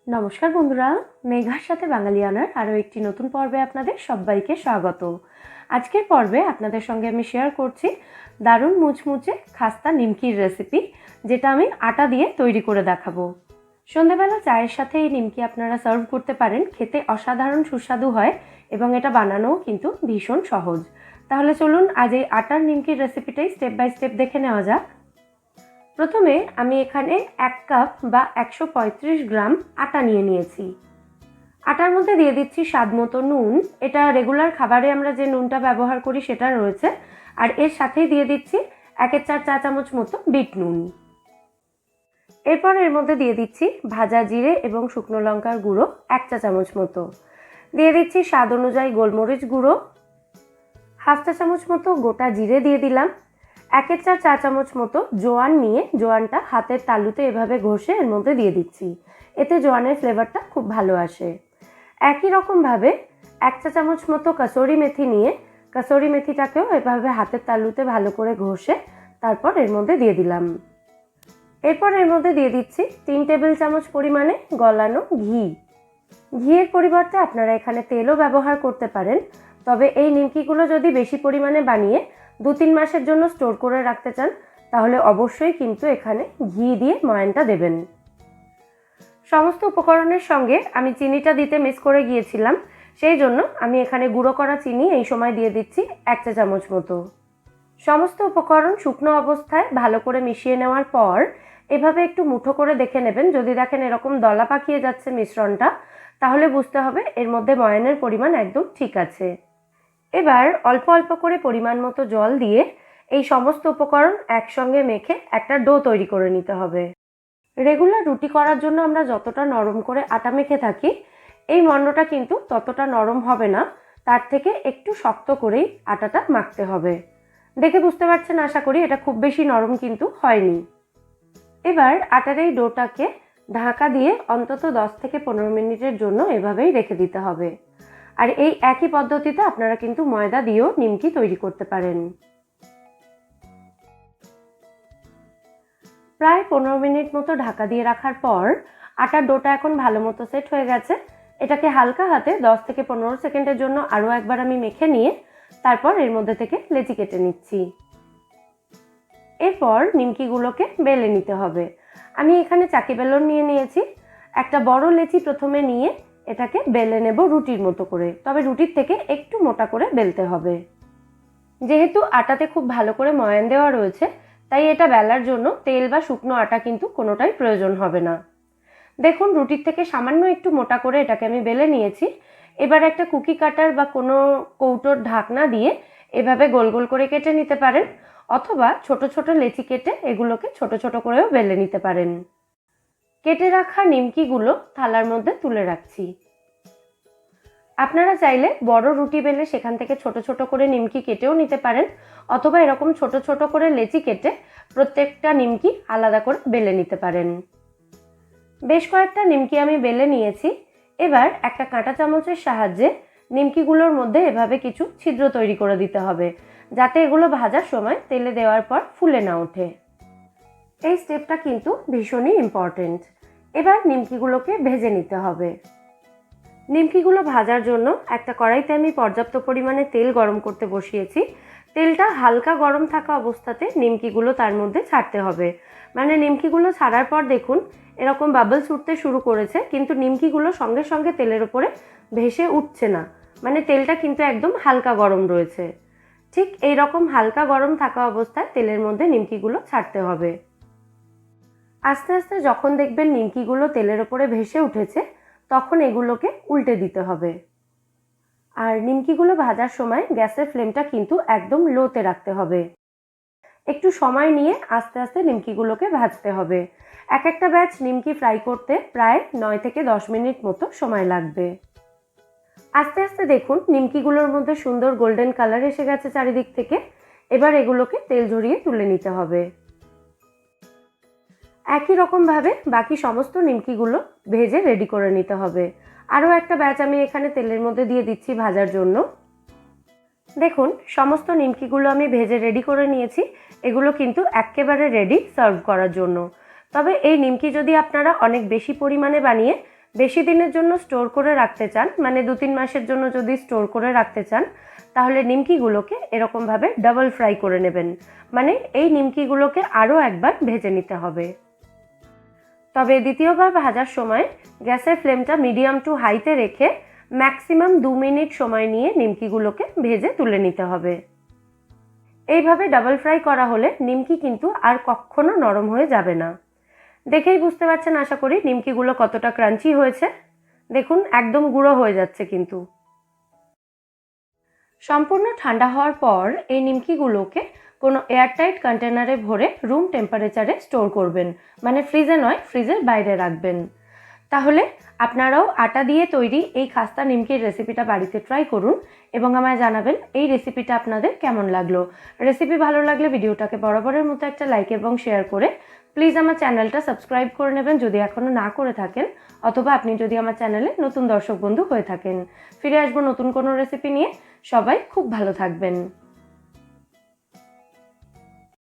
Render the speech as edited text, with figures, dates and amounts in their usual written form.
নমস্কার বন্ধুরা, মেঘার সাথে বাঙালিয়ানার আরও একটি নতুন পর্বে আপনাদের সবাইকে স্বাগত। আজকের পর্বে আপনাদের সঙ্গে আমি শেয়ার করছি দারুণ মুচমুচে খাস্তা নিমকির রেসিপি, যেটা আমি আটা দিয়ে তৈরি করে দেখাবো। সন্ধ্যাবেলা চায়ের সাথে এই নিমকি আপনারা সার্ভ করতে পারেন, খেতে অসাধারণ সুস্বাদু হয় এবং এটা বানানোও কিন্তু ভীষণ সহজ। তাহলে চলুন আজ এই আটার নিমকির রেসিপিটাই স্টেপ বাই স্টেপ দেখে নেওয়া যাক। প্রথমে আমি এখানে 1 কাপ বা 135 গ্রাম আটা নিয়েছি। আটার মধ্যে দিয়ে দিচ্ছি স্বাদ মতো নুন। এটা রেগুলার খাবারে আমরা যে নুনটা ব্যবহার করি সেটা রয়েছে। আর এর সাথেই দিয়ে দিচ্ছি 1/4 চা চামচ মতো বিট নুন। এরপর এর মধ্যে দিয়ে দিচ্ছি ভাজা জিরে এবং শুকনো লঙ্কার গুঁড়ো 1 চা চামচ মতো। দিয়ে দিচ্ছি স্বাদ অনুযায়ী গোলমরিচ গুঁড়ো, 1/2 চা চামচ মতো গোটা জিরে দিয়ে দিলাম। 1/4 চা চামচ মতো জোয়ান নিয়ে জোয়ানটা হাতের তালুতে এভাবে ঘষে এর মধ্যে দিয়ে দিচ্ছি, এতে জোয়ানের ফ্লেভারটা খুব ভালো আসে। একই রকমভাবে 1 চা চামচ মতো কসুরি মেথি নিয়ে কসুরি মেথিটাকেও এভাবে হাতের তালুতে ভালো করে ঘষে তারপর এর মধ্যে দিয়ে দিলাম। এরপর এর মধ্যে দিয়ে দিচ্ছি 3 টেবিল চামচ পরিমাণে গলানো ঘি। ঘিয়ের পরিবর্তে আপনারা এখানে তেলও ব্যবহার করতে পারেন, তবে এই নিমকিগুলো যদি বেশি পরিমাণে বানিয়ে 2-3 মাসের জন্য স্টোর করে রাখতে চান তাহলে অবশ্যই কিন্তু এখানে ঘি দিয়ে ময়ানটা দেবেন। সমস্ত উপকরণের সঙ্গে আমি চিনিটা দিতে মিস করে গিয়েছিলাম, সেই জন্য আমি এখানে গুঁড়ো করা চিনি এই সময় দিয়ে দিচ্ছি 1 চা চামচ মতো। সমস্ত উপকরণ শুকনো অবস্থায় ভালো করে মিশিয়ে নেওয়ার পর এভাবে একটু মুঠো করে দেখে নেবেন। যদি দেখেন এরকম দলা পাকিয়ে যাচ্ছে মিশ্রণটা, তাহলে বুঝতে হবে এর মধ্যে ময়ানের পরিমাণ একদম ঠিক আছে। এবার অল্প অল্প করে পরিমাণ মতো জল দিয়ে এই সমস্ত উপকরণ একসঙ্গে মেখে একটা ডো তৈরি করে নিতে হবে। রেগুলার রুটি করার জন্য আমরা যতটা নরম করে আটা মেখে থাকি, এই মণ্ডটা কিন্তু ততটা নরম হবে না, তার থেকে একটু শক্ত করেই আটাটা মাখতে হবে। দেখে বুঝতে পারছেন আশা করি, এটা খুব বেশি নরম কিন্তু হয়নি। এবার আটার এই ডোটাকে ঢাকা দিয়ে অন্তত 10 থেকে 15 মিনিটের জন্য এভাবেই রেখে দিতে হবে। আর এই একই পদ্ধতিতে আপনারা কিন্তু ময়দা দিয়েও নিমকি তৈরি করতে পারেন। প্রায় 15 মিনিট মতো ঢাকা দিয়ে রাখার পর আটার ডোটা এখন ভালো মতো সেট হয়ে গেছে। এটাকে হালকা হাতে 10 থেকে 15 সেকেন্ডের জন্য আরও একবার আমি মেখে নিয়ে তারপর এর মধ্যে থেকে লেচি কেটে নিচ্ছি। এরপর নিমকিগুলোকে বেলে নিতে হবে। আমি এখানে চাকি বেলন নিয়ে নিয়েছি। একটা বড় লেচি প্রথমে নিয়ে এটাকে বেলে নেব রুটির মতো করে, তবে রুটির থেকে একটু মোটা করে বেলতে হবে। যেহেতু আটাতে খুব ভালো করে ময়ান দেওয়া রয়েছে, তাই এটা বেলার জন্য তেল বা শুকনো আটা কিন্তু কোনোটাই প্রয়োজন হবে না। দেখুন রুটির থেকে সামান্য একটু মোটা করে এটাকে আমি বেলে নিয়েছি। এবার একটা কুকি কাটার বা কোনো কৌটোর ঢাকনা দিয়ে এভাবে গোল গোল করে কেটে নিতে পারেন, অথবা ছোট ছোট লেচি কেটে এগুলোকে ছোট ছোট করেও বেলে নিতে পারেন। কেটে রাখা নিমকিগুলো থালার মধ্যে তুলে রাখছি। আপনারা চাইলে বড় রুটি বেলে সেখান থেকে ছোট ছোট করে নিমকি কেটেও নিতে পারেন, অথবা এরকম ছোট ছোট করে লেচি কেটে প্রত্যেকটা নিমকি আলাদা করে বেলে নিতে পারেন। বেশ কয়েকটা নিমকি আমি বেলে নিয়েছি। এবার একটা কাঁটা চামচের সাহায্যে নিমকিগুলোর মধ্যে এভাবে কিছু ছিদ্র তৈরি করে দিতে হবে, যাতে এগুলো ভাজার সময় তেলে দেওয়ার পর ফুলে না ওঠে। এই স্টেপটা কিন্তু ভীষণই ইম্পর্টেন্ট। এবার নিমকিগুলোকে ভেজে নিতে হবে। নিমকিগুলো ভাজার জন্য একটা কড়াইতে আমি পর্যাপ্ত পরিমাণে তেল গরম করতে বসিয়েছি। তেলটা হালকা গরম থাকা অবস্থাতে নিমকিগুলো তার মধ্যে ছাড়তে হবে। মানে নিমকিগুলো ছাড়ার পর দেখুন এরকম বাবলস উঠতে শুরু করেছে, কিন্তু নিমকিগুলো সঙ্গে সঙ্গে তেলের ওপরে ভেসে উঠছে না, মানে তেলটা কিন্তু একদম হালকা গরম রয়েছে। ঠিক এই রকম হালকা গরম থাকা অবস্থায় তেলের মধ্যে নিমকিগুলো ছাড়তে হবে। আস্তে আস্তে যখন দেখবেন নিমকিগুলো তেলের ওপরে ভেসে উঠেছে, তখন এগুলোকে উল্টে দিতে হবে। আর নিমকিগুলো ভাজার সময় গ্যাসের ফ্লেমটা কিন্তু একদম লোতে রাখতে হবে। একটু সময় নিয়ে আস্তে আস্তে নিমকিগুলোকে ভাজতে হবে। এক একটা ব্যাচ নিমকি ফ্রাই করতে প্রায় 9 থেকে 10 মিনিট মতো সময় লাগবে। আস্তে আস্তে দেখুন নিমকিগুলোর মধ্যে সুন্দর গোল্ডেন কালার এসে গেছে চারিদিক থেকে। এবার এগুলোকে তেল ঝরিয়ে তুলে নিতে হবে। একই রকমভাবে বাকি সমস্ত নিমকিগুলো ভেজে রেডি করে নিতে হবে। আরও একটা ব্যাচ আমি এখানে তেলের মধ্যে দিয়ে দিচ্ছি ভাজার জন্য। দেখুন সমস্ত নিমকিগুলো আমি ভেজে রেডি করে নিয়েছি। এগুলো কিন্তু একেবারে রেডি সার্ভ করার জন্য। তবে এই নিমকি যদি আপনারা অনেক বেশি পরিমাণে বানিয়ে বেশি দিনের জন্য স্টোর করে রাখতে চান, মানে 2-3 মাসের জন্য যদি স্টোর করে রাখতে চান, তাহলে নিমকিগুলোকে এরকমভাবে ডাবল ফ্রাই করে নেবেন। মানে এই নিমকিগুলোকে আরও একবার ভেজে নিতে হবে। তবে দ্বিতীয়বার ভাজার সময় গ্যাসের ফ্লেমটা মিডিয়াম টু হাইতে রেখে ম্যাক্সিমাম 2 মিনিট সময় নিয়ে নিমকিগুলোকে ভেজে তুলে নিতে হবে। এইভাবে ডাবল ফ্রাই করা হলে নিমকি কিন্তু আর কখনো নরম হয়ে যাবে না। দেখেই বুঝতে পারছেন আশা করি নিমকিগুলো কতটা ক্রাঞ্চি হয়েছে। দেখুন একদম গুঁড়ো হয়ে যাচ্ছে কিন্তু। সম্পূর্ণ ঠান্ডা হওয়ার পর এই নিমকিগুলোকে কোনো এয়ারটাইট কন্টেনারে ভরে রুম টেম্পারেচারে স্টোর করবেন, মানে ফ্রিজে নয়, ফ্রিজের বাইরে রাখবেন। তাহলে আপনারাও আটা দিয়ে তৈরি এই খাস্তা নিমকির রেসিপিটা বাড়িতে ট্রাই করুন এবং আমায় জানাবেন এই রেসিপিটা আপনাদের কেমন লাগলো। রেসিপি ভালো লাগলে ভিডিওটাকে বরাবরের মতো একটা লাইক এবং শেয়ার করে প্লিজ আমার চ্যানেলটা সাবস্ক্রাইব করে নেবেন যদি এখনও না করে থাকেন, অথবা আপনি যদি আমার চ্যানেলে নতুন দর্শক বন্ধু হয়ে থাকেন। ফিরে আসবো নতুন কোনো রেসিপি নিয়ে। সবাই খুব ভালো থাকবেন।